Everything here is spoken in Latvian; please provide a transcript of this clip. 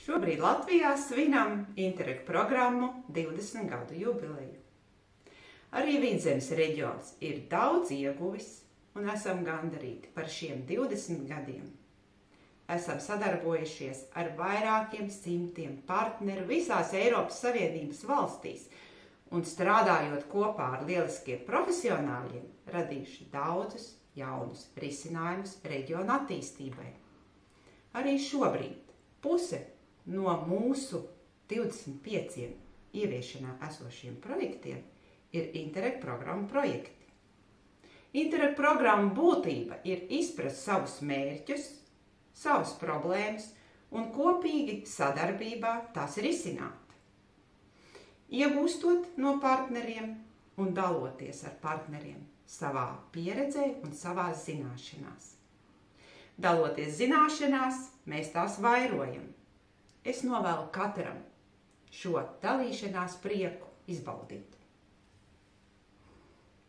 Šobrīd Latvijā svinam Interreg programmu 20 gadu jubileju. Arī Vidzemes reģions ir daudz ieguvis un esam gandarīti par šiem 20 gadiem. Esam sadarbojušies ar vairākiem simtiem partneru visās Eiropas Savienības valstīs un strādājot kopā ar lieliskiem profesionāļiem, radījuši daudzus jaunus risinājumus reģiona attīstībai. Arī šobrīd puse no mūsu 25 ieviešanā esošiem projektiem ir Interreg programmu projekti. Interreg programmu būtība ir izprast savus mērķus, savas problēmas un kopīgi sadarbībā tās risināt. Iegūstot no partneriem un daloties ar partneriem savā pieredzē un savās zināšanās. Daloties zināšanās, mēs tās vairojam. Es novēlu katram šo dalīšanās prieku izbaudīt.